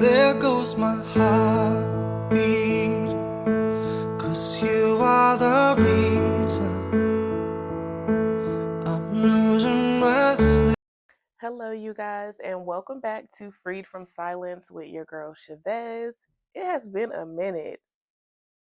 There goes my heartbeat, 'cause you are the reason I'm losing my sleep. Hello, you guys, and welcome back to Freed from Silence with your girl Chavez. It has been a minute.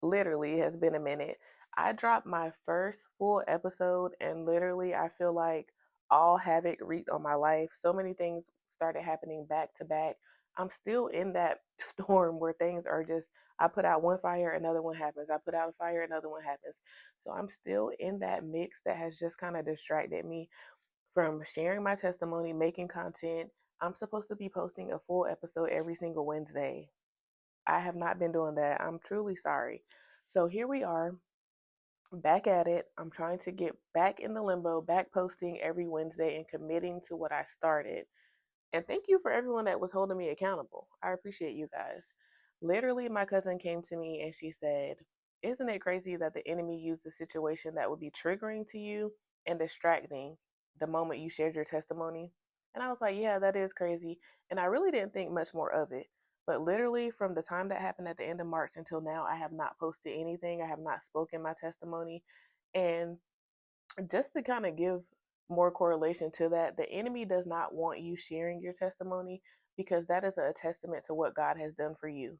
Literally, it has been a minute. I dropped my first full episode, and literally, I feel like all havoc wreaked on my life. So many things started happening back to back. I'm still in that storm where things are just, I put out one fire, another one happens. I put out a fire, another one happens. So I'm still in that mix that has just kind of distracted me from sharing my testimony, making content. I'm supposed to be posting a full episode every single Wednesday. I have not been doing that. I'm truly sorry. So here we are, back at it. I'm trying to get back in the limbo, back posting every Wednesday and committing to what I started. And thank you for everyone that was holding me accountable. I appreciate you guys. Literally, my cousin came to me and she said, "Isn't it crazy that the enemy used a situation that would be triggering to you and distracting the moment you shared your testimony?" And I was like, "Yeah, that is crazy." And I really didn't think much more of it. But literally, from the time that happened at the end of March until now, I have not posted anything. I have not spoken my testimony. And just to kind of give more correlation to that, the enemy does not want you sharing your testimony because that is a testament to what God has done for you.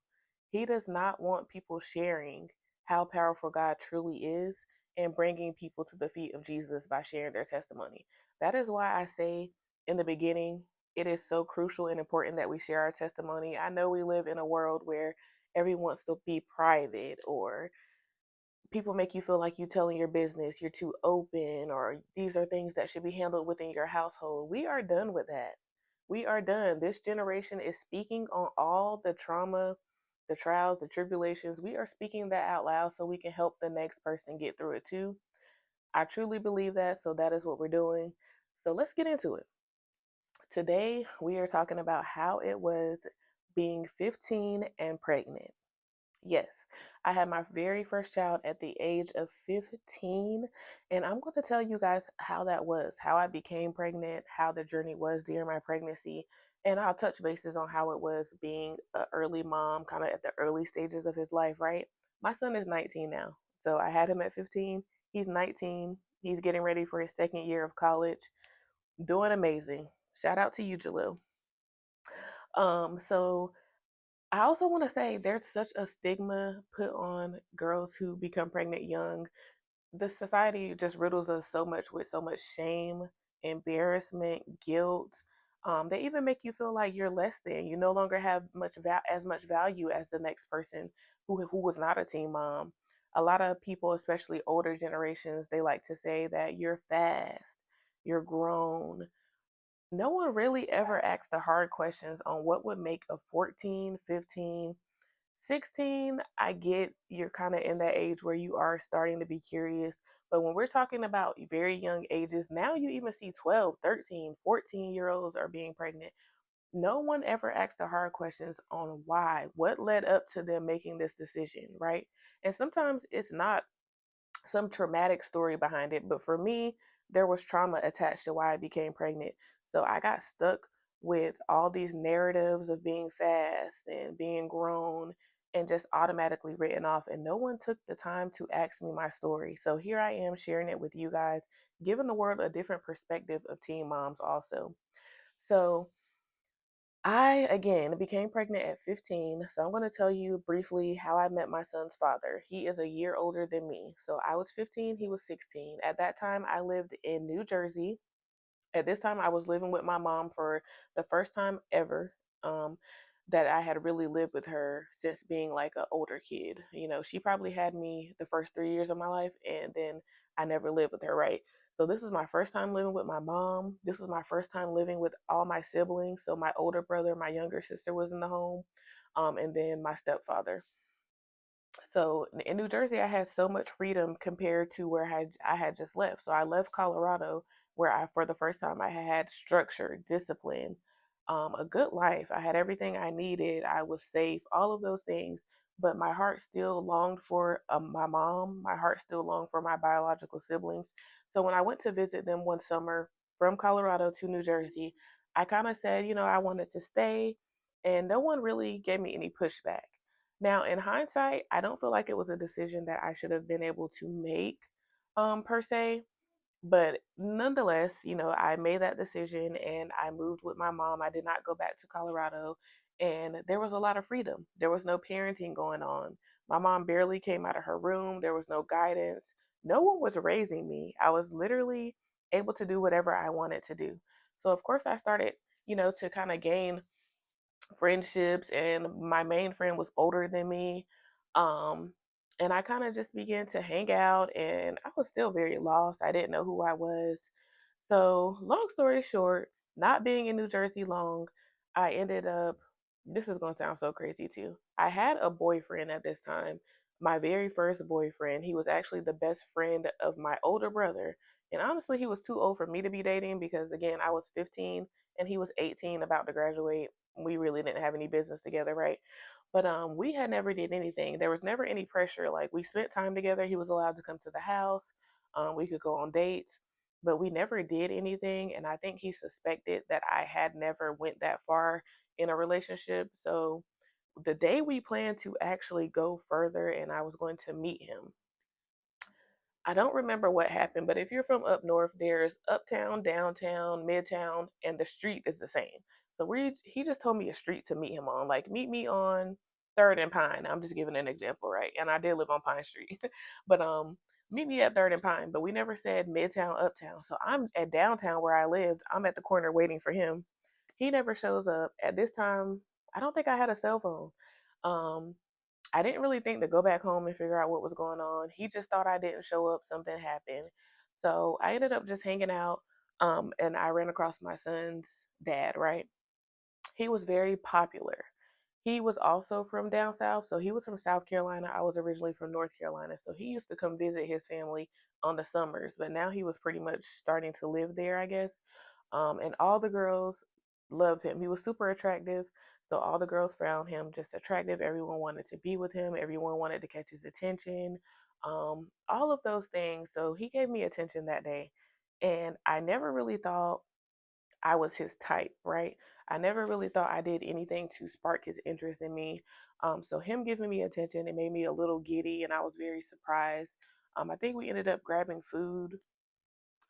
He does not want people sharing how powerful God truly is and bringing people to the feet of Jesus by sharing their testimony. That is why I say in the beginning, it is so crucial and important that we share our testimony. I know we live in a world where everyone wants to be private, or people make you feel like you telling your business, you're too open, or these are things that should be handled within your household. We are done with that. We are done. This generation is speaking on all the trauma, the trials, the tribulations. We are speaking that out loud so we can help the next person get through it too. I truly believe that, so that is what we're doing. So let's get into it. Today, we are talking about how it was being 15 and pregnant. Yes, I had my very first child at the age of 15, and I'm going to tell you guys how that was, how I became pregnant, how the journey was during my pregnancy, and I'll touch bases on how it was being an early mom, kind of at the early stages of his life, right? My son is 19 now, so I had him at 15. He's 19. He's getting ready for his second year of college, doing amazing. Shout out to you, Jalil. So I also want to say there's such a stigma put on girls who become pregnant young. The society just riddles us so much with so much shame, embarrassment, guilt. They even make you feel like you're less than. You no longer have as much value as the next person who was not a teen mom. A lot of people, especially older generations, they like to say that you're fast, you're grown. No one really ever asks the hard questions on what would make a 14, 15, 16. I get you're kind of in that age where you are starting to be curious. But when we're talking about very young ages, now you even see 12, 13, 14-year olds are being pregnant. No one ever asks the hard questions on why, what led up to them making this decision, right? And sometimes it's not some traumatic story behind it. But for me, there was trauma attached to why I became pregnant. So I got stuck with all these narratives of being fast and being grown and just automatically written off. And no one took the time to ask me my story. So here I am sharing it with you guys, giving the world a different perspective of teen moms also. So I, again, became pregnant at 15. So I'm going to tell you briefly how I met my son's father. He is a year older than me. So I was 15, he was 16. At that time, I lived in New Jersey. At this time, I was living with my mom for the first time ever. Um, that I had really lived with her since being like an older kid. You know, she probably had me the first 3 years of my life, and then I never lived with her, right? So this was my first time living with my mom. This was my first time living with all my siblings. So my older brother, my younger sister was in the home, and then my stepfather. So in New Jersey, I had so much freedom compared to where I had just left. So I left Colorado, where for the first time, I had structure, discipline, a good life. I had everything I needed. I was safe, all of those things. But my heart still longed for my mom. My heart still longed for my biological siblings. So when I went to visit them one summer from Colorado to New Jersey, I kind of said, I wanted to stay and no one really gave me any pushback. Now, in hindsight, I don't feel like it was a decision that I should have been able to make, per se, but nonetheless, I made that decision and I moved with my mom. I did not go back to Colorado, and there was a lot of freedom. There was no parenting going on. My mom barely came out of her room. There was no guidance. No one was raising me. I was literally able to do whatever I wanted to do. So, of course, I started, to kind of gain friendships, and my main friend was older than me. um and I kind of just began to hang out, and I was still very lost. I didn't know who I was. So, long story short, not being in New Jersey long, I ended up, this is going to sound so crazy too. I had a boyfriend at this time, my very first boyfriend. He was actually the best friend of my older brother. And honestly, he was too old for me to be dating because, again, I was 15 and he was 18, about to graduate. We really didn't have any business together, right? But we had never did anything. There was never any pressure. Like, we spent time together. He was allowed to come to the house. We could go on dates, but we never did anything. And I think he suspected that I had never went that far in a relationship. So the day we planned to actually go further and I was going to meet him, I don't remember what happened, but if you're from up north, there's uptown, downtown, midtown, and the street is the same. So he just told me a street to meet him on, like, meet me on Third and Pine. I'm just giving an example, right? And I did live on Pine Street, but meet me at Third and Pine. But we never said midtown, uptown. So I'm at downtown where I lived. I'm at the corner waiting for him. He never shows up. At this time, I don't think I had a cell phone. Um, I didn't really think to go back home and figure out what was going on. He just thought I didn't show up, something happened. So I ended up just hanging out. And I ran across my son's dad, right? He was very popular. He was also from down south. So he was from South Carolina. I was originally from North Carolina. So he used to come visit his family on the summers, but now he was pretty much starting to live there, I guess. And all the girls loved him. He was super attractive. So all the girls found him just attractive. Everyone wanted to be with him. Everyone wanted to catch his attention. All of those things. So he gave me attention that day. And I never really thought I was his type, right? I never really thought I did anything to spark his interest in me. So him giving me attention, it made me a little giddy, and I was very surprised. I think we ended up grabbing food.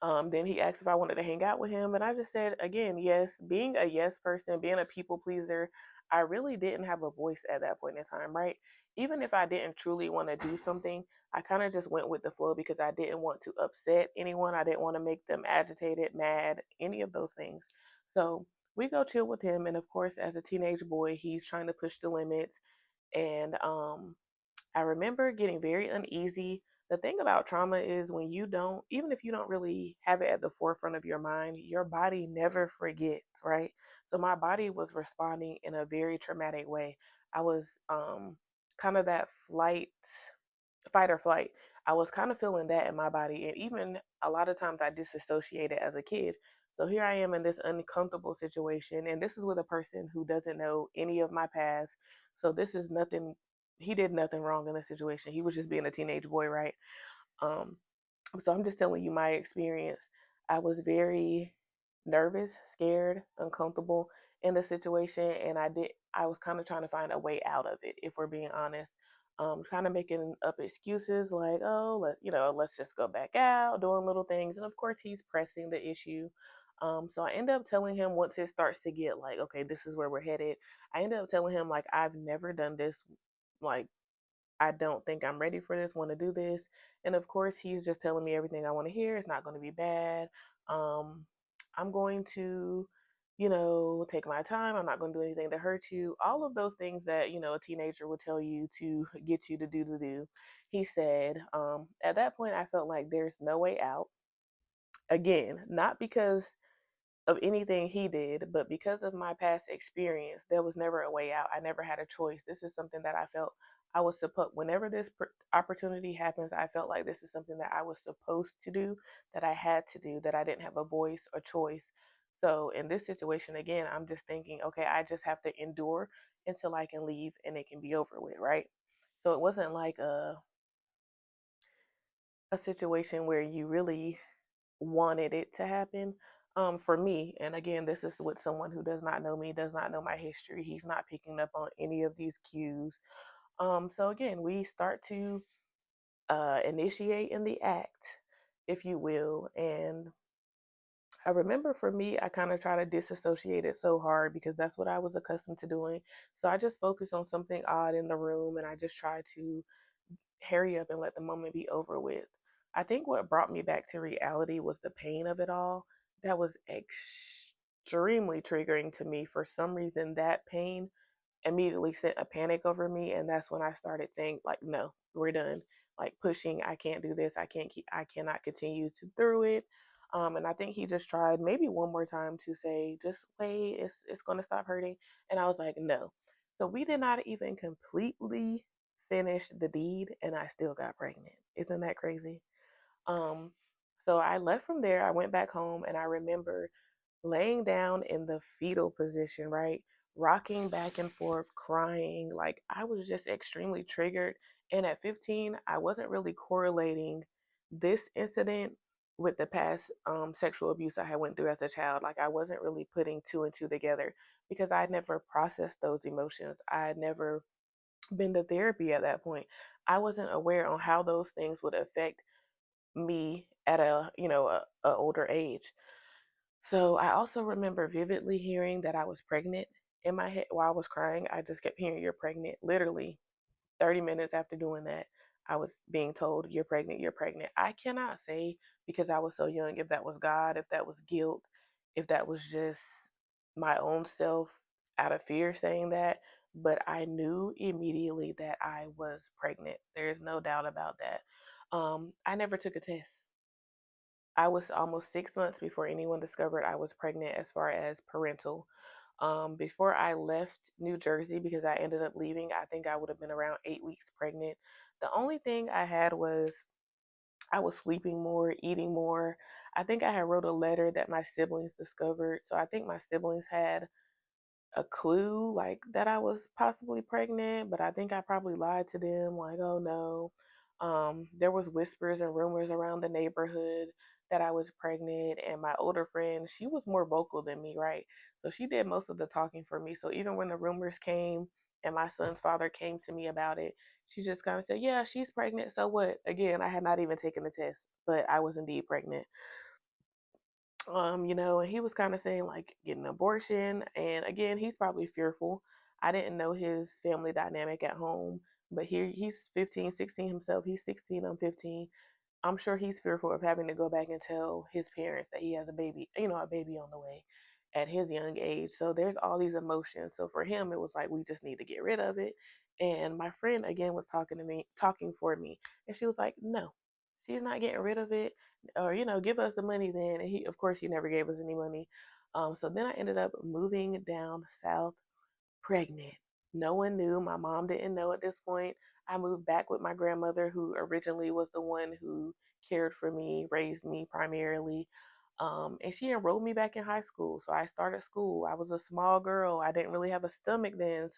Then he asked if I wanted to hang out with him, and I just said again, yes. Being a yes person, being a people pleaser, I really didn't have a voice at that point in time, right? Even if I didn't truly want to do something, I kind of just went with the flow because I didn't want to upset anyone. I didn't want to make them agitated, mad, any of those things. So we go chill with him, and of course, as a teenage boy, he's trying to push the limits, and I remember getting very uneasy. The thing about trauma is when you don't, even if you don't really have it at the forefront of your mind, your body never forgets, right? So my body was responding in a very traumatic way. I was kind of that fight or flight. I was kind of feeling that in my body. And even a lot of times I disassociated as a kid. So here I am in this uncomfortable situation. And this is with a person who doesn't know any of my past. So this is nothing, he did nothing wrong in the situation. He was just being a teenage boy, right? Um, so I'm just telling you my experience. I was very nervous, scared, uncomfortable in the situation, and I was kind of trying to find a way out of it, if we're being honest. Kind of making up excuses like, oh, let's just go back out, doing little things, and of course he's pressing the issue. So I end up telling him once it starts to get like, okay, this is where we're headed. I end up telling him like, I've never done this, like, I don't think I'm ready for this, want to do this. And of course, he's just telling me everything I want to hear. It's not going to be bad. Um, I'm going to, take my time. I'm not going to do anything to hurt you. All of those things that, a teenager would tell you to get you to do. He said, at that point, I felt like there's no way out. Again, not because of anything he did, but because of my past experience, there was never a way out. I never had a choice. This is something that I felt I was supposed, whenever this opportunity happens, I felt like this is something that I was supposed to do, that I had to do, that I didn't have a voice or choice. So in this situation, again, I'm just thinking, okay, I just have to endure until I can leave and it can be over with, right? So it wasn't like a situation where you really wanted it to happen. for me. And again, this is with someone who does not know me, does not know my history. He's not picking up on any of these cues. So again, we start to initiate in the act, if you will. And I remember for me, I kind of try to disassociate it so hard because that's what I was accustomed to doing. So I just focus on something odd in the room and I just try to hurry up and let the moment be over with. I think what brought me back to reality was the pain of it all. That was extremely triggering to me. For some reason, that pain immediately sent a panic over me, and that's when I started saying like, no, we're done. Like pushing, I can't do this. I cannot continue to through it. And I think he just tried maybe one more time to say, just wait, it's gonna stop hurting. And I was like, no. So we did not even completely finish the deed, and I still got pregnant. Isn't that crazy? Um, so I left from there. I went back home, and I remember laying down in the fetal position, right? Rocking back and forth, crying. Like I was just extremely triggered. And at 15, I wasn't really correlating this incident with the past sexual abuse I had went through as a child. Like I wasn't really putting two and two together because I had never processed those emotions. I had never been to therapy at that point. I wasn't aware on how those things would affect me at a older age. So I also remember vividly hearing that I was pregnant in my head while I was crying. I just kept hearing you're pregnant. Literally 30 minutes after doing that, I was being told you're pregnant, you're pregnant. I cannot say because I was so young if that was God, if that was guilt, if that was just my own self out of fear saying that, but I knew immediately that I was pregnant. There's no doubt about that. I never took a test. I was almost 6 months before anyone discovered I was pregnant as far as parental. Before I left New Jersey, because I ended up leaving, I think I would have been around 8 weeks pregnant. The only thing I had was I was sleeping more, eating more. I think I had wrote a letter that my siblings discovered. So I think my siblings had a clue like that I was possibly pregnant, but I think I probably lied to them like, oh no. There was whispers and rumors around the neighborhood that I was pregnant, and my older friend, she was more vocal than me, right? So she did most of the talking for me. So even when the rumors came and my son's father came to me about it, she just kind of said, yeah, she's pregnant. So what? Again, I had not even taken the test, but I was indeed pregnant. And he was kind of saying like get an abortion. And again, he's probably fearful. I didn't know his family dynamic at home, but here he's 15, 16 himself. He's 16, I'm 15. I'm sure he's fearful of having to go back and tell his parents that he has a baby, a baby on the way at his young age. So there's all these emotions. So for him, it was like, we just need to get rid of it. And my friend again was talking for me. And she was like, no, she's not getting rid of it. Or, give us the money then. And of course, he never gave us any money. So then I ended up moving down south pregnant. No one knew. My mom didn't know at this point. I moved back with my grandmother, who originally was the one who cared for me, raised me primarily. And she enrolled me back in high school. So I started school. I was a small girl. I didn't really have a stomach then.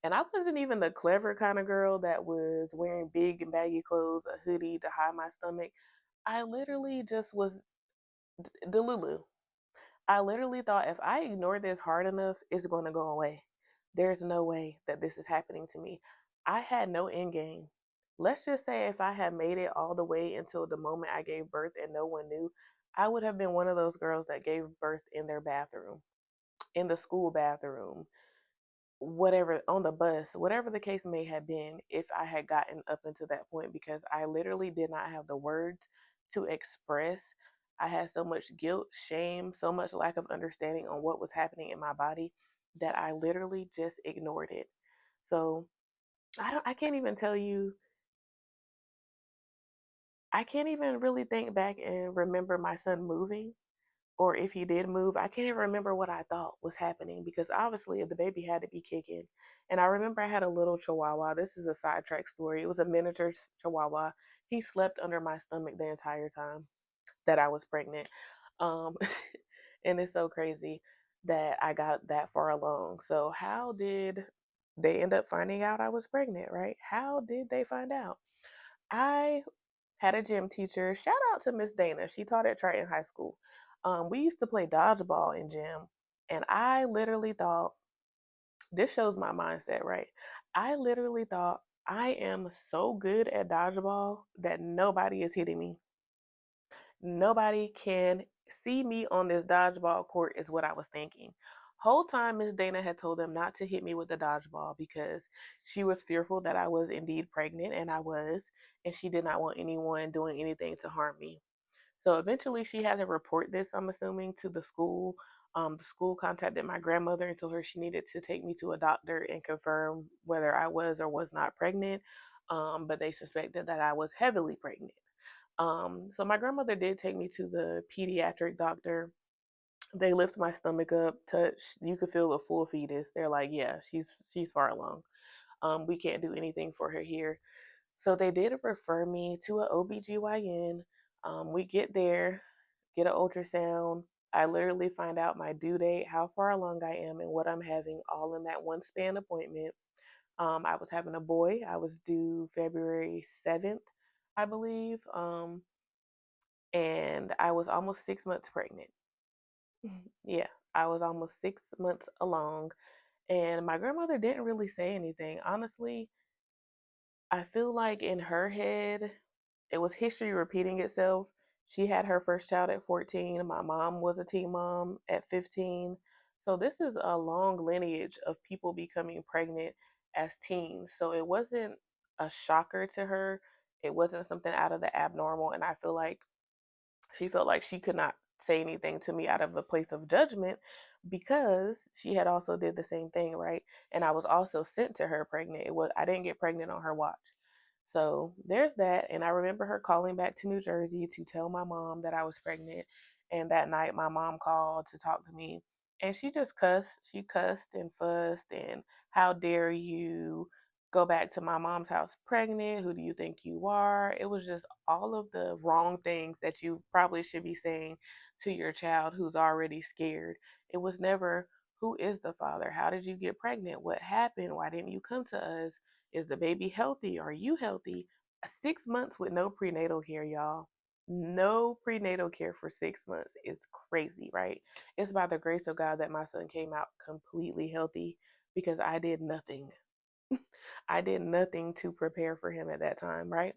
And I wasn't even the clever kind of girl that was wearing big and baggy clothes, a hoodie to hide my stomach. I literally just was Delulu. I literally thought if I ignore this hard enough, it's going to go away. There's no way that this is happening to me. I had no end game. Let's just say if I had made it all the way until the moment I gave birth and no one knew, I would have been one of those girls that gave birth in their bathroom, in the school bathroom, whatever, on the bus, whatever the case may have been, if I had gotten up until that point, because I literally did not have the words to express. I had so much guilt, shame, so much lack of understanding on what was happening in my body that I literally just ignored it. So I can't even tell you, I can't even really think back and remember my son moving, or if he did move, I can't even remember what I thought was happening because obviously the baby had to be kicking. And I remember I had a little chihuahua. This is a sidetrack story. It was a miniature chihuahua. He slept under my stomach the entire time that I was pregnant. Um, and it's so crazy that I got that far along. So, how did they end up finding out I was pregnant, right? How did they find out? I had a gym teacher. Shout out to Miss Dana. She taught at Triton High School. We used to play dodgeball in gym, and I literally thought, this shows my mindset, right? I literally thought I am so good at dodgeball that nobody is hitting me. Nobody can see me on this dodgeball court, is what I was thinking. Whole time Miss Dana had told them not to hit me with the dodgeball because she was fearful that I was indeed pregnant, and I was, and she did not want anyone doing anything to harm me. So eventually she had to report this, I'm assuming, to the school. The school contacted my grandmother and told her she needed to take me to a doctor and confirm whether I was or was not pregnant. But they suspected that I was heavily pregnant. So my grandmother did take me to the pediatric doctor. They lift my stomach up, touch. You could feel a full fetus. They're like, yeah, she's far along. We can't do anything for her here. So they did refer me to an OBGYN. We get there, get an ultrasound. I literally find out my due date, how far along I am, and what I'm having all in that one span appointment. I was having a boy. I was due February 7th, I believe. And I was almost 6 months pregnant. Yeah, I was almost 6 months along. And my grandmother didn't really say anything. Honestly, I feel like in her head, it was history repeating itself. She had her first child at 14. My mom was a teen mom at 15. So this is a long lineage of people becoming pregnant as teens. So it wasn't a shocker to her. It wasn't something out of the abnormal. And I feel like she felt like she could not say anything to me out of a place of judgment because she had also did the same thing, right? And I was also sent to her pregnant. It was I didn't get pregnant on her watch. So there's that. And I remember her calling back to New Jersey to tell my mom that I was pregnant. And that night, my mom called to talk to me. And she just cussed. She cussed and fussed. And how dare you go back to my mom's house pregnant? Who do you think you are? It was just all of the wrong things that you probably should be saying to your child who's already scared. It was never, who is the father? How did you get pregnant? What happened? Why didn't you come to us? Is the baby healthy? Are you healthy? 6 months with no prenatal care, y'all. No prenatal care for 6 months is crazy, right? It's by the grace of God that my son came out completely healthy because I did nothing. I did nothing to prepare for him at that time, right?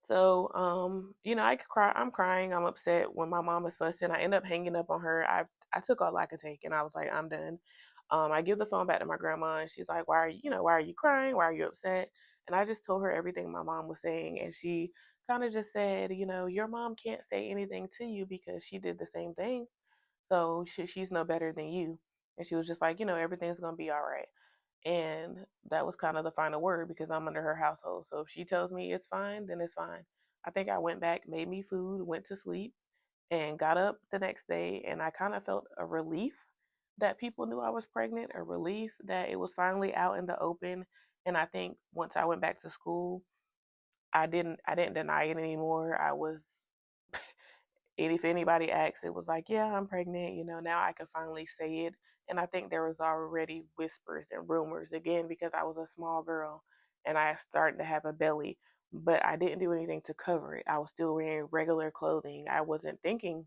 So, I could cry. I'm crying. I'm upset when my mom is fussing. I end up hanging up on her. I took all I could take, and I was like, I'm done. I give the phone back to my grandma, and she's like, why are you crying? Why are you upset? And I just told her everything my mom was saying, and she kind of just said, your mom can't say anything to you because she did the same thing, so she's no better than you. And she was just like, everything's gonna be all right. And that was kind of the final word because I'm under her household. So if she tells me it's fine, then it's fine. I think I went back, made me food, went to sleep, and got up the next day. And I kind of felt a relief that people knew I was pregnant, a relief that it was finally out in the open. And I think once I went back to school, I didn't deny it anymore. I was and if anybody asks, it was like, yeah, I'm pregnant. Now I can finally say it. And I think there was already whispers and rumors again because I was a small girl and I started to have a belly, but I didn't do anything to cover it. I was still wearing regular clothing. I wasn't thinking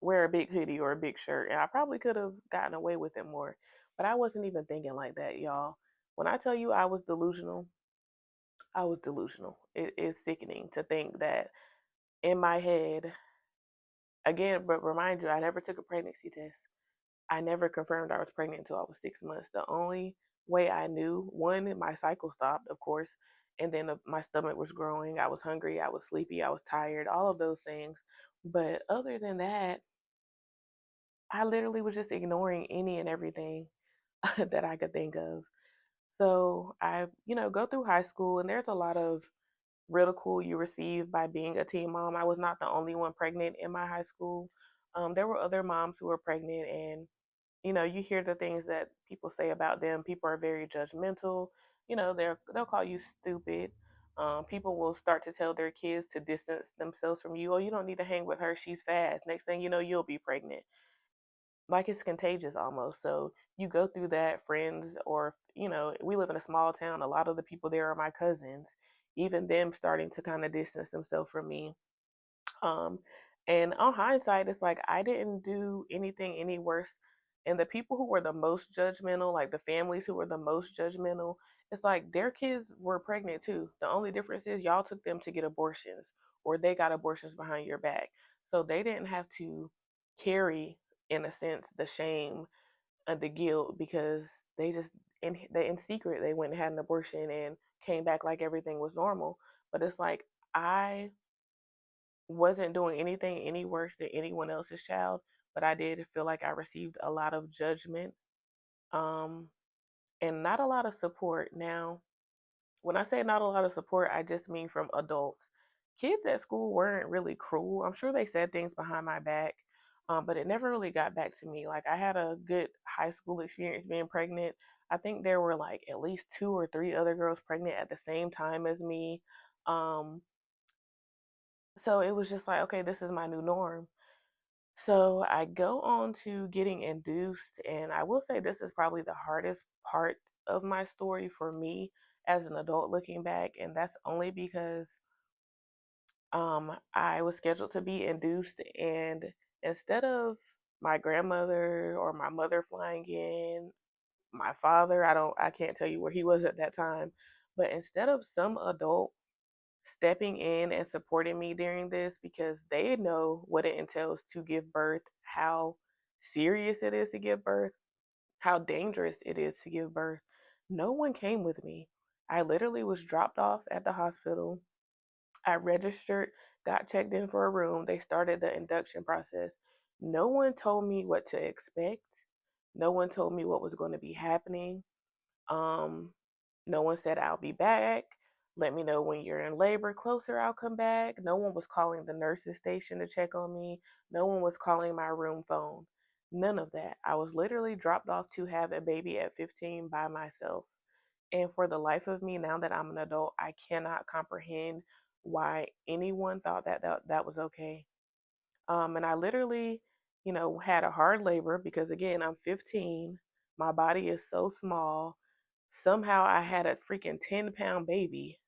wear a big hoodie or a big shirt, and I probably could have gotten away with it more, but I wasn't even thinking like that, y'all. When I tell you I was delusional, I was delusional. It is sickening to think that in my head, again, but remind you, I never took a pregnancy test. I never confirmed I was pregnant until I was 6 months. The only way I knew, one, my cycle stopped, of course, and then my stomach was growing. I was hungry. I was sleepy. I was tired. All of those things. But other than that, I literally was just ignoring any and everything that I could think of. So I, go through high school, and there's a lot of ridicule you receive by being a teen mom. I was not the only one pregnant in my high school. There were other moms who were pregnant, and you hear the things that people say about them. People are very judgmental. They'll call you stupid. People will start to tell their kids to distance themselves from you. Oh, you don't need to hang with her. She's fast. Next thing you know, you'll be pregnant. Like it's contagious almost. So you go through that, friends, or we live in a small town. A lot of the people there are my cousins. Even them starting to kind of distance themselves from me. Um, And on hindsight, it's like I didn't do anything any worse. And the people who were the most judgmental, like the families who were the most judgmental, it's like their kids were pregnant too. The only difference is y'all took them to get abortions or they got abortions behind your back. So they didn't have to carry, in a sense, the shame and the guilt because they just in secret they went and had an abortion and came back like everything was normal. But it's like I wasn't doing anything any worse than anyone else's child, but I did feel like I received a lot of judgment, um, and not a lot of support. Now, when I say not a lot of support, I just mean from adults. Kids at school weren't really cruel. I'm sure they said things behind my back, but it never really got back to me. Like I had a good high school experience being pregnant. I think there were like at least two or three other girls pregnant at the same time as me. Um, so it was just like, okay, this is my new norm. So I go on to getting induced, and I will say this is probably the hardest part of my story for me as an adult looking back, and that's only because I was scheduled to be induced, and instead of my grandmother or my mother flying in, my father, I can't tell you where he was at that time, but instead of some adult stepping in and supporting me during this because they know what it entails to give birth, how serious it is to give birth, how dangerous it is to give birth. No one came with me. I literally was dropped off at the hospital. I registered, got checked in for a room. They started the induction process. No one told me what to expect. No one told me what was going to be happening. Um, no one said I'll be back. Let me know when you're in labor closer, I'll come back. No one was calling the nurses station to check on me. No one was calling my room phone. None of that. I was literally dropped off to have a baby at 15 by myself. And for the life of me, now that I'm an adult, I cannot comprehend why anyone thought that was okay. And I literally, had a hard labor because again, I'm 15. My body is so small. Somehow I had a freaking 10-pound baby.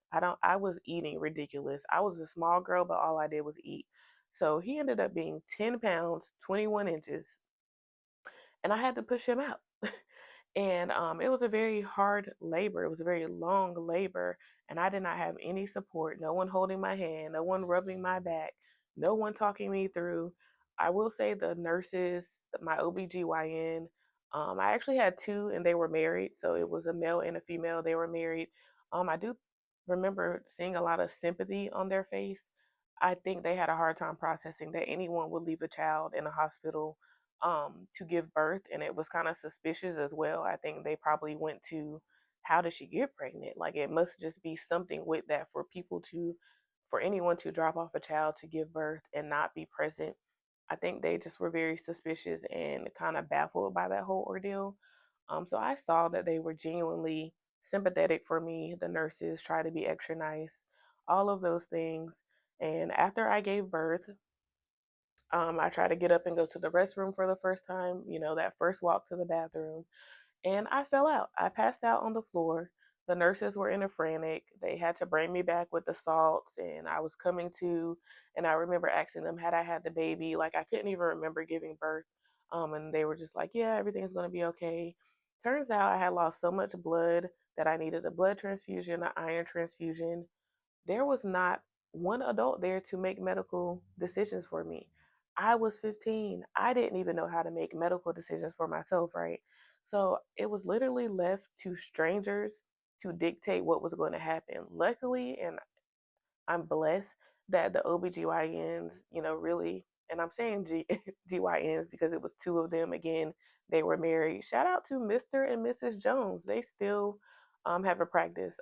I was eating ridiculous. I was a small girl, but all I did was eat. So he ended up being 10 pounds, 21 inches, and I had to push him out. And it was a very hard labor. It was a very long labor, and I did not have any support. No one holding my hand, no one rubbing my back, no one talking me through. I will say the nurses, my OBGYN, I actually had two, and they were married, so it was a male and a female. They were married. I do remember seeing a lot of sympathy on their face. I think they had a hard time processing that anyone would leave a child in a hospital to give birth, and it was kind of suspicious as well. I think they probably went to, how did she get pregnant? Like it must just be something with that for anyone to drop off a child to give birth and not be present. I think they just were very suspicious and kind of baffled by that whole ordeal. So I saw that they were genuinely sympathetic for me. The nurses tried to be extra nice, all of those things. And after I gave birth, I tried to get up and go to the restroom for the first time, that first walk to the bathroom, and I fell out. I passed out on the floor. The nurses were in a frantic. They had to bring me back with the salts, and I was coming to. And I remember asking them, had I had the baby? Like, I couldn't even remember giving birth. And they were just like, yeah, everything's going to be okay. Turns out I had lost so much blood that I needed a blood transfusion, an iron transfusion. There was not one adult there to make medical decisions for me. I was 15. I didn't even know how to make medical decisions for myself, right? So it was literally left to strangers to dictate what was going to happen. Luckily, and I'm blessed that the OBGYNs, really, and I'm saying GYNs because it was two of them. Again, they were married. Shout out to Mr. and Mrs. Jones. They still have a practice.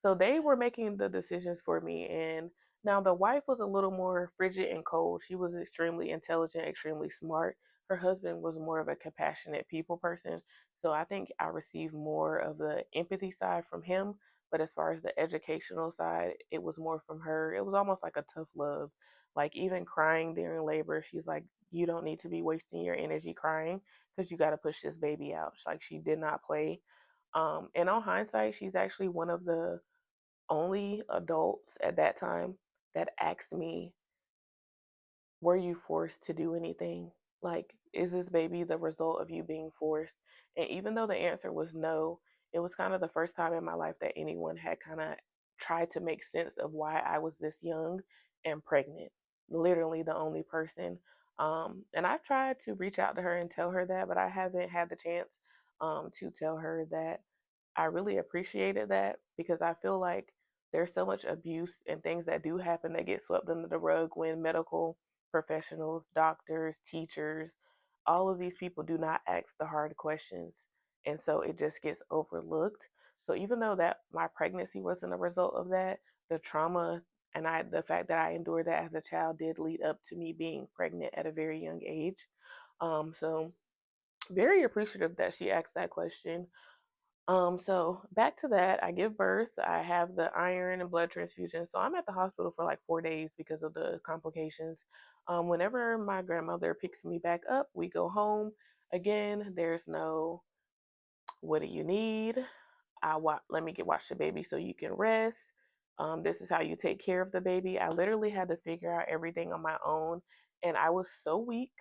So they were making the decisions for me. And now the wife was a little more frigid and cold. She was extremely intelligent, extremely smart. Her husband was more of a compassionate people person. So I think I received more of the empathy side from him. But as far as the educational side, it was more from her. It was almost like a tough love. Like even crying during labor, she's like, you don't need to be wasting your energy crying because you got to push this baby out. Like she did not play. And on hindsight, she's actually one of the only adults at that time that asked me were you forced to do anything? Like, is this baby the result of you being forced? And even though the answer was no, it was kind of the first time in my life that anyone had kind of tried to make sense of why I was this young and pregnant. Literally the only person. And I tried to reach out to her and tell her that, but I haven't had the chance to tell her that I really appreciated that because I feel like there's so much abuse and things that do happen that get swept under the rug when medical professionals, doctors, teachers, all of these people do not ask the hard questions. And so it just gets overlooked. So even though that my pregnancy wasn't a result of that, the trauma and the fact that I endured that as a child did lead up to me being pregnant at a very young age. So very appreciative that she asked that question. So back to that, I give birth. I have the iron and blood transfusion. So I'm at the hospital for like 4 days because of the complications. Whenever my grandmother picks me back up, we go home. Again, there's no what do you need? Let me get watch the baby so you can rest. This is how you take care of the baby. I literally had to figure out everything on my own, and I was so weak.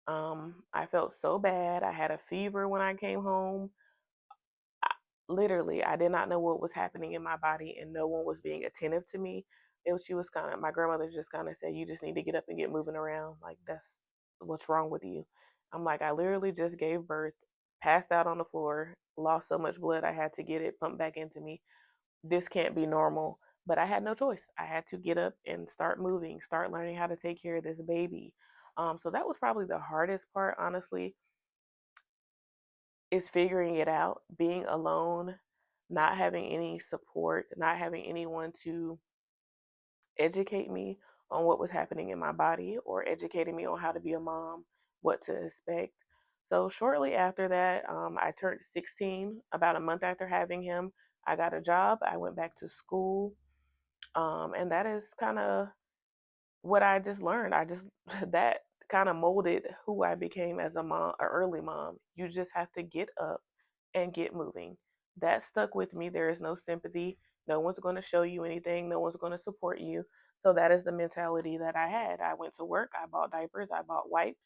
I felt so bad. I had a fever when I came home. I, Literally, I did not know what was happening in my body, and no one was being attentive to me. She was kind of, my grandmother just kind of said, "You just need to get up and get moving around. Like, that's what's wrong with you." I'm like, I literally just gave birth, passed out on the floor, lost so much blood, I had to get it pumped back into me. This can't be normal. But I had no choice. I had to get up and start moving, start learning how to take care of this baby. So that was probably the hardest part, honestly, is figuring it out, being alone, not having any support, not having anyone to educate me on what was happening in my body or educating me on how to be a mom, what to expect. So, shortly after that, I turned 16. About a month after having him, I got a job. I went back to school. And that is kind of what I just learned. That kind of molded who I became as a mom, an early mom. You just have to get up and get moving. That stuck with me. There is no sympathy. No one's going to show you anything. No one's going to support you. So that is the mentality that I had. I went to work. I bought diapers. I bought wipes.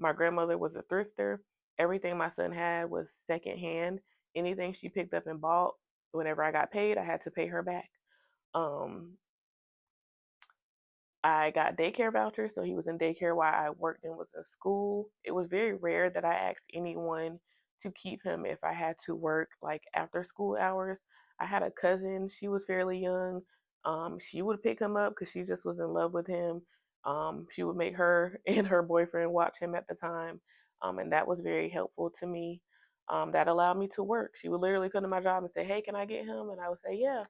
My grandmother was a thrifter. Everything my son had was secondhand. Anything she picked up and bought, whenever I got paid, I had to pay her back. Um, I got daycare vouchers, so he was in daycare while I worked and was in school. It was very rare that I asked anyone to keep him if I had to work like after school hours. I had a cousin, she was fairly young. She would pick him up because she just was in love with him. She would make her and her boyfriend watch him at the time, and that was very helpful to me. That allowed me to work. She would literally come to my job and say, "Hey, can I get him?" And I would say, "Yeah."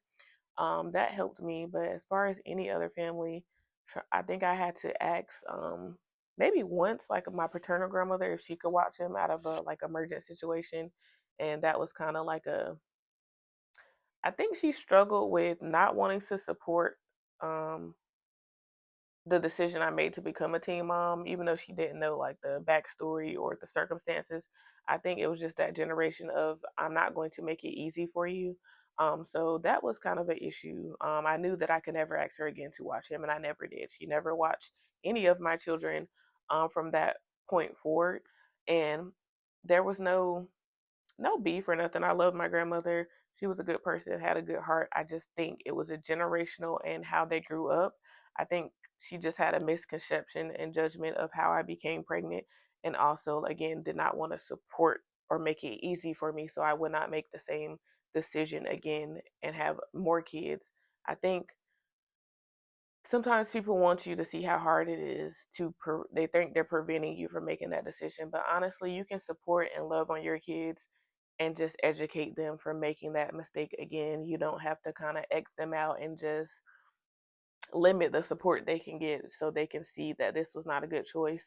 That helped me. But as far as any other family, I think I had to ask maybe once, like my paternal grandmother, if she could watch him out of a like emergent situation, and that was kind of like a. I think she struggled with not wanting to support um, the decision I made to become a teen mom, even though she didn't know like the backstory or the circumstances. I think it was just that generation of I'm not going to make it easy for you. So that was kind of an issue. I knew that I could never ask her again to watch him, and I never did. She never watched any of my children from that point forward, and there was no beef or nothing. I love my grandmother. She was a good person, had a good heart. I just think it was a generational and how they grew up. I think she just had a misconception and judgment of how I became pregnant, and also again did not want to support or make it easy for me so I would not make the same decision again and have more kids. I think sometimes people want you to see how hard it is they think they're preventing you from making that decision, but honestly you can support and love on your kids and just educate them from making that mistake again. You don't have to kind of X them out and just limit the support they can get so they can see that this was not a good choice.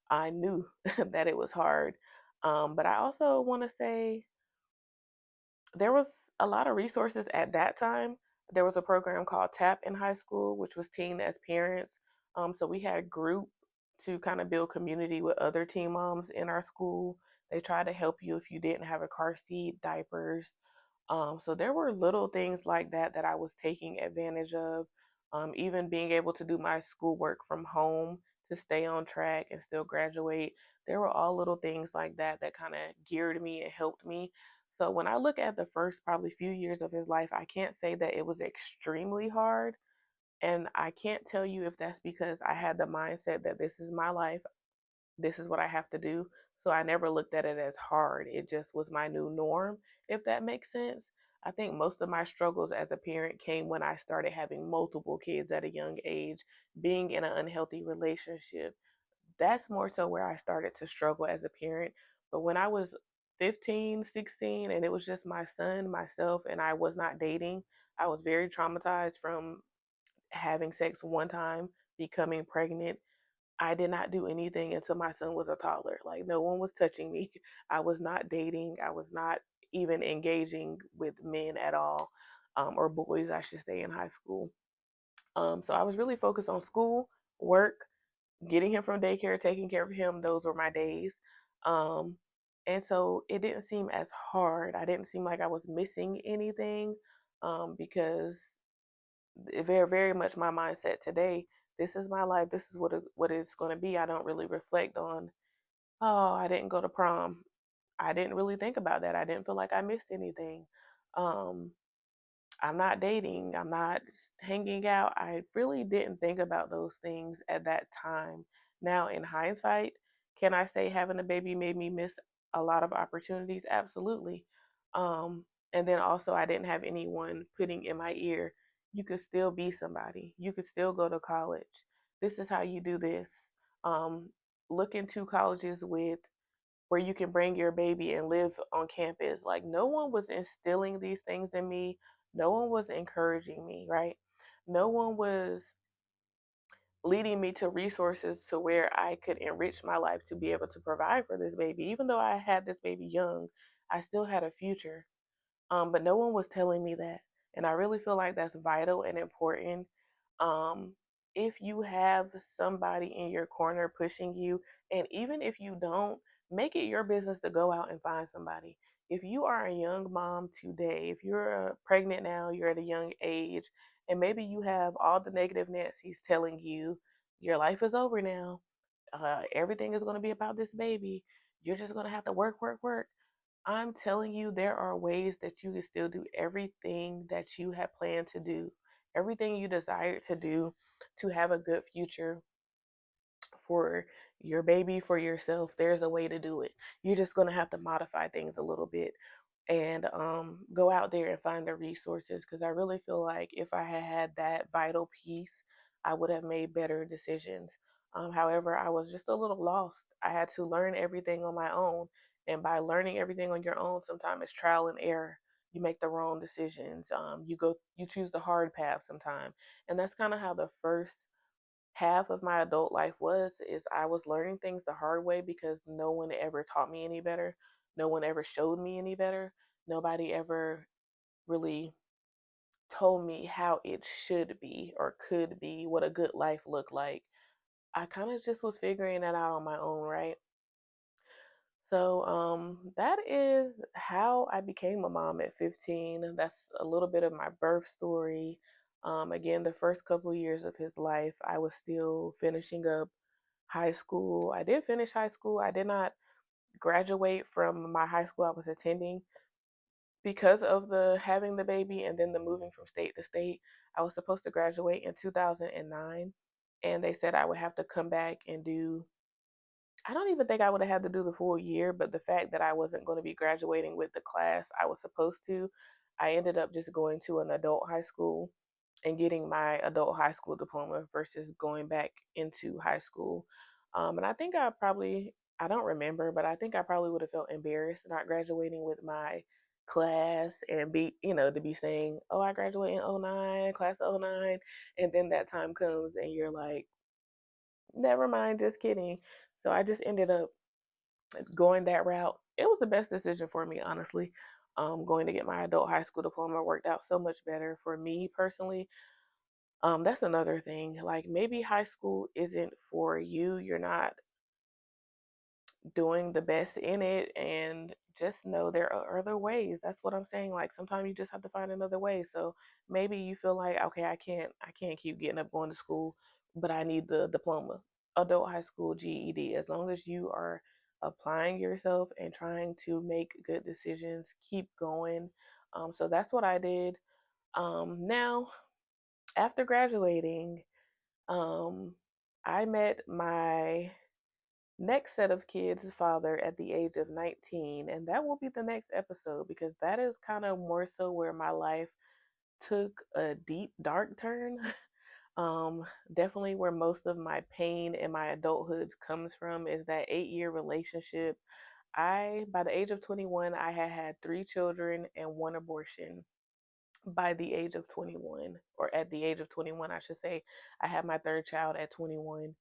I knew that it was hard. But I also want to say there was a lot of resources at that time. There was a program called TAP in high school, which was Teen as Parents. So we had a group to kind of build community with other teen moms in our school. They tried to help you if you didn't have a car seat, diapers. So there were little things like that that I was taking advantage of. Even being able to do my schoolwork from home to stay on track and still graduate. There were all little things like that that kind of geared me and helped me. So when I look at the first probably few years of his life, I can't say that it was extremely hard. And I can't tell you if that's because I had the mindset that this is my life, this is what I have to do. So I never looked at it as hard. It just was my new norm, if that makes sense. I think most of my struggles as a parent came when I started having multiple kids at a young age, being in an unhealthy relationship. That's more so where I started to struggle as a parent. But when I was 15, 16, and it was just my son, myself, and I was not dating, I was very traumatized from having sex one time, becoming pregnant. I did not do anything until my son was a toddler. Like, no one was touching me. I was not dating. I was not even engaging with men at all, or boys, I should say, in high school. So I was really focused on school, work, getting him from daycare, taking care of him. Those were my days. Um, and so it didn't seem as hard. I didn't seem like I was missing anything, because very, very much my mindset today. This is my life. This is what it's going to be. I don't really reflect on, oh, I didn't go to prom. I didn't really think about that. I didn't feel like I missed anything. Um, I'm not dating. I'm not hanging out. I really didn't think about those things at that time. Now, in hindsight, can I say having a baby made me miss a lot of opportunities? Absolutely. And then also, I didn't have anyone putting in my ear, you could still be somebody. You could still go to college. This is how you do this. Um, look into colleges with where you can bring your baby and live on campus. Like, no one was instilling these things in me. No one was encouraging me, right? No one was leading me to resources to where I could enrich my life to be able to provide for this baby. Even though I had this baby young, I still had a future. But no one was telling me that. And I really feel like that's vital and important. Um, if you have somebody in your corner pushing you, and even if you don't, make it your business to go out and find somebody. If you are a young mom today, if you're pregnant now, you're at a young age, and maybe you have all the negative Nancy's telling you your life is over now, everything is going to be about this baby, you're just going to have to work, work, work. I'm telling you, there are ways that you can still do everything that you have planned to do, everything you desire to do to have a good future for your baby, for yourself. There's a way to do it. You're just going to have to modify things a little bit and go out there and find the resources, because I really feel like if I had had that vital piece, I would have made better decisions. However, I was just a little lost. I had to learn everything on my own. And by learning everything on your own, sometimes it's trial and error. You make the wrong decisions. You choose the hard path sometimes. And that's kind of how the first half of my adult life was, is I was learning things the hard way because no one ever taught me any better. No one ever showed me any better. Nobody ever really told me how it should be or could be, what a good life looked like. I kind of just was figuring that out on my own, right? So that is how I became a mom at 15. That's a little bit of my birth story. Again, the first couple of years of his life, I was still finishing up high school. I did finish high school. I did not graduate from my high school I was attending because of the having the baby and then the moving from state to state. I was supposed to graduate in 2009, and they said I would have to come back and do, I don't even think I would have had to do the full year, but the fact that I wasn't going to be graduating with the class I was supposed to, I ended up just going to an adult high school and getting my adult high school diploma versus going back into high school. And I think I don't remember, but I think I probably would have felt embarrassed not graduating with my class and to be saying, oh, I graduated in '09, class of '09. And then that time comes and you're like, never mind, just kidding. So I just ended up going that route. It was the best decision for me, honestly. Going to get my adult high school diploma worked out so much better for me personally. That's another thing. Like, maybe high school isn't for you. You're not doing the best in it, and just know there are other ways. That's what I'm saying. Like, sometimes you just have to find another way. So maybe you feel like, okay, I can't keep getting up going to school, but I need the diploma. adult high school GED. As long as you are applying yourself and trying to make good decisions, keep going. So that's what I did. Now, after graduating, um, I met my next set of kids' father at the age of 19, and that will be the next episode because that is kind of more so where my life took a deep, dark turn. Um, Definitely where most of my pain in my adulthood comes from is that 8 year relationship. By the age of 21, I had had three children and one abortion. By the age of 21, or at the age of 21, I should say, I had my third child at 21.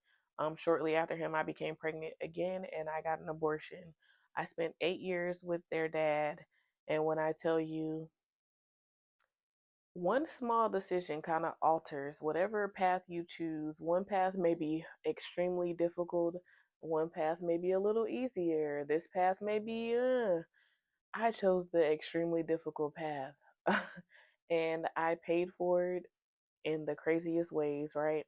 Shortly after him, I became pregnant again and I got an abortion. I spent 8 years with their dad. And when I tell you, one small decision kind of alters whatever path you choose. One path may be extremely difficult, one path may be a little easier. This path may be, I chose the extremely difficult path. And I paid for it in the craziest ways, right?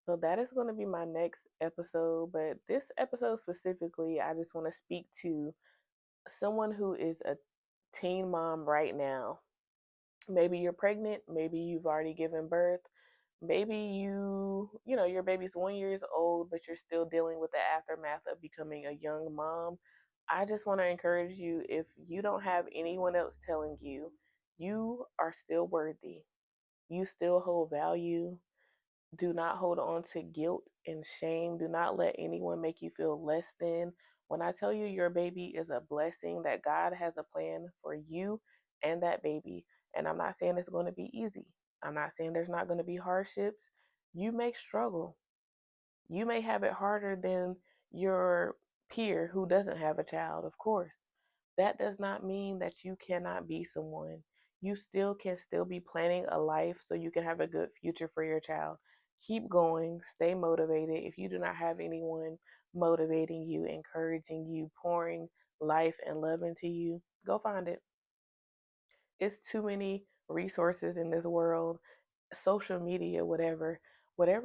So that is going to be my next episode. But this episode specifically, I just want to speak to someone who is a teen mom right now. Maybe you're pregnant, maybe you've already given birth, maybe your baby's 1 years old, but you're still dealing with the aftermath of becoming a young mom. I just want to encourage you, if you don't have anyone else telling you, you are still worthy. You still hold value. Do not hold on to guilt and shame. Do not let anyone make you feel less than. When I tell you your baby is a blessing, that God has a plan for you and that baby. And I'm not saying it's going to be easy. I'm not saying there's not going to be hardships. You may struggle. You may have it harder than your peer who doesn't have a child, of course. That does not mean that you cannot be someone. You still can still be planning a life so you can have a good future for your child. Keep going, stay motivated. If you do not have anyone motivating you, encouraging you, pouring life and love into you, go find it. It's too many resources in this world, social media, whatever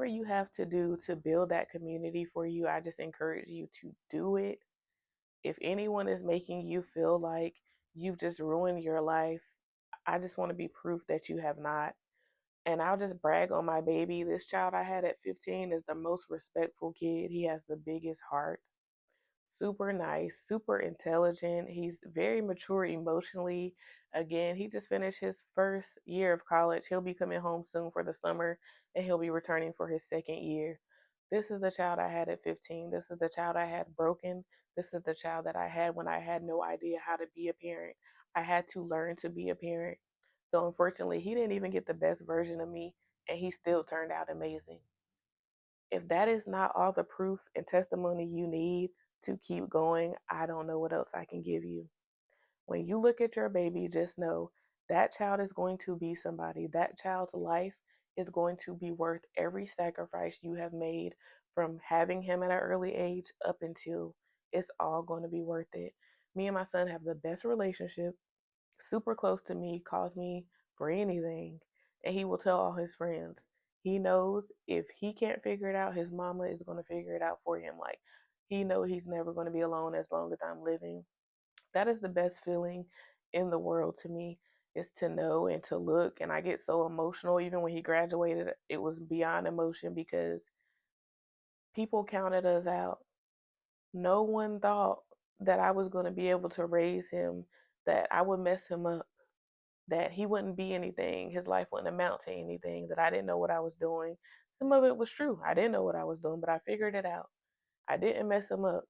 you have to do to build that community for you. I just encourage you to do it. If anyone is making you feel like you've just ruined your life, I just want to be proof that you have not. And I'll just brag on my baby. This child I had at 15 is the most respectful kid. He has the biggest heart, super nice, super intelligent. He's very mature emotionally. Again, he just finished his first year of college. He'll be coming home soon for the summer and he'll be returning for his second year. This is the child I had at 15. This is the child I had broken. This is the child that I had when I had no idea how to be a parent. I had to learn to be a parent. So unfortunately, he didn't even get the best version of me and he still turned out amazing. If that is not all the proof and testimony you need to keep going, I don't know what else I can give you. When you look at your baby, just know that child is going to be somebody. That child's life is going to be worth every sacrifice you have made from having him at an early age up until it's all going to be worth it. Me and my son have the best relationship, super close to me, calls me for anything, and he will tell all his friends. He knows if he can't figure it out, his mama is going to figure it out for him. Like, he knows he's never going to be alone as long as I'm living. That is the best feeling in the world to me, is to know and to look. And I get so emotional. Even when he graduated, it was beyond emotion because people counted us out. No one thought that I was going to be able to raise him, that I would mess him up, that he wouldn't be anything, his life wouldn't amount to anything, that I didn't know what I was doing. Some of it was true. I didn't know what I was doing, but I figured it out. I didn't mess him up.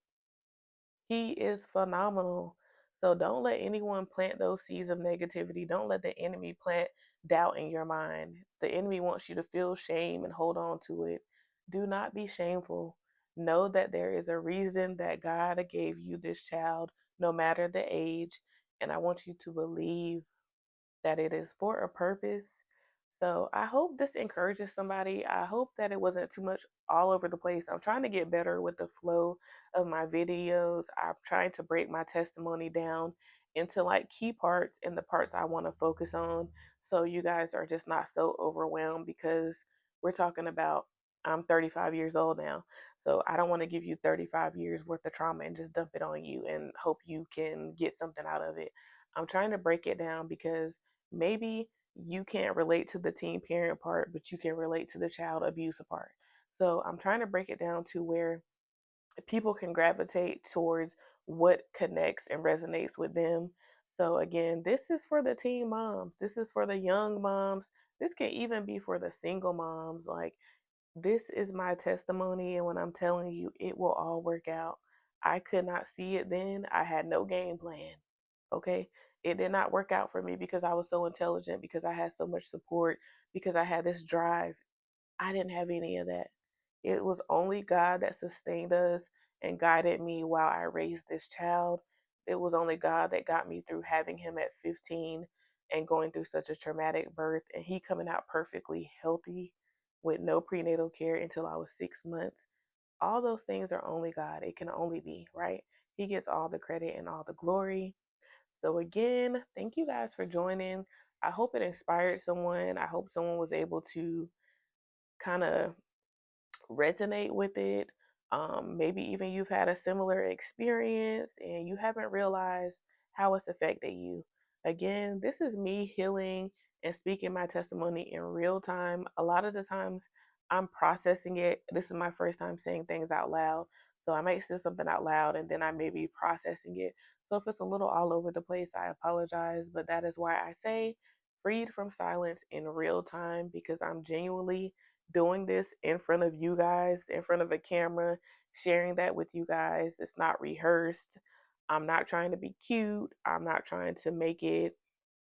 He is phenomenal. So don't let anyone plant those seeds of negativity. Don't let the enemy plant doubt in your mind. The enemy wants you to feel shame and hold on to it. Do not be shameful. Know that there is a reason that God gave you this child, no matter the age. And I want you to believe that it is for a purpose. So I hope this encourages somebody. I hope that it wasn't too much all over the place. I'm trying to get better with the flow of my videos. I'm trying to break my testimony down into like key parts and the parts I want to focus on, so you guys are just not so overwhelmed, because we're talking about I'm 35 years old now. So I don't want to give you 35 years worth of trauma and just dump it on you and hope you can get something out of it. I'm trying to break it down because maybe you can't relate to the teen parent part, but you can relate to the child abuse part. So I'm trying to break it down to where people can gravitate towards what connects and resonates with them. So again, this is for the teen moms. This is for the young moms. This can even be for the single moms. Like, this is my testimony, and when I'm telling you, it will all work out. I could not see it then. I had no game plan. Okay. It did not work out for me because I was so intelligent, because I had so much support, because I had this drive. I didn't have any of that. It was only God that sustained us and guided me while I raised this child. It was only God that got me through having him at 15 and going through such a traumatic birth, and he coming out perfectly healthy with no prenatal care until I was 6 months. All those things are only God. It can only be, right? He gets all the credit and all the glory. So, again, thank you guys for joining. I hope it inspired someone. I hope someone was able to kind of resonate with it. Maybe even you've had a similar experience and you haven't realized how it's affected you. Again, this is me healing and speaking my testimony in real time. A lot of the times I'm processing it. This is my first time saying things out loud. So I might say something out loud and then I may be processing it. So if it's a little all over the place, I apologize. But that is why I say freed from silence in real time, because I'm genuinely doing this in front of you guys, in front of a camera, sharing that with you guys. It's not rehearsed. I'm not trying to be cute. I'm not trying to make it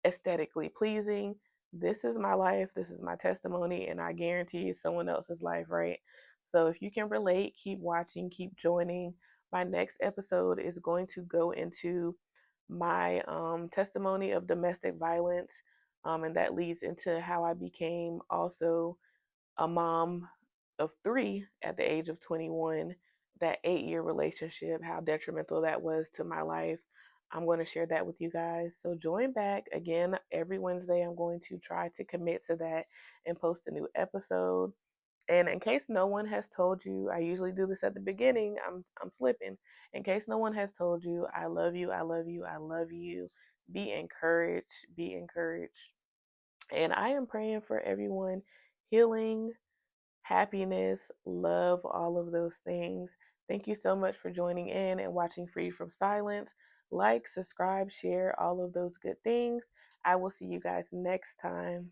aesthetically pleasing. This is my life. This is my testimony, and I guarantee it's someone else's life, right? So if you can relate, keep watching, keep joining. My next episode is going to go into my testimony of domestic violence, and that leads into how I became also a mom of three at the age of 21, that 8 year relationship, how detrimental that was to my life. I'm going to share that with you guys. So join back again every Wednesday. I'm going to try to commit to that and post a new episode. And in case no one has told you, I usually do this at the beginning. I'm slipping. In case no one has told you, I love you. I love you. I love you. Be encouraged. Be encouraged. And I am praying for everyone healing, happiness, love, all of those things. Thank you so much for joining in and watching Free from Silence. Like, subscribe, share, all of those good things. I will see you guys next time.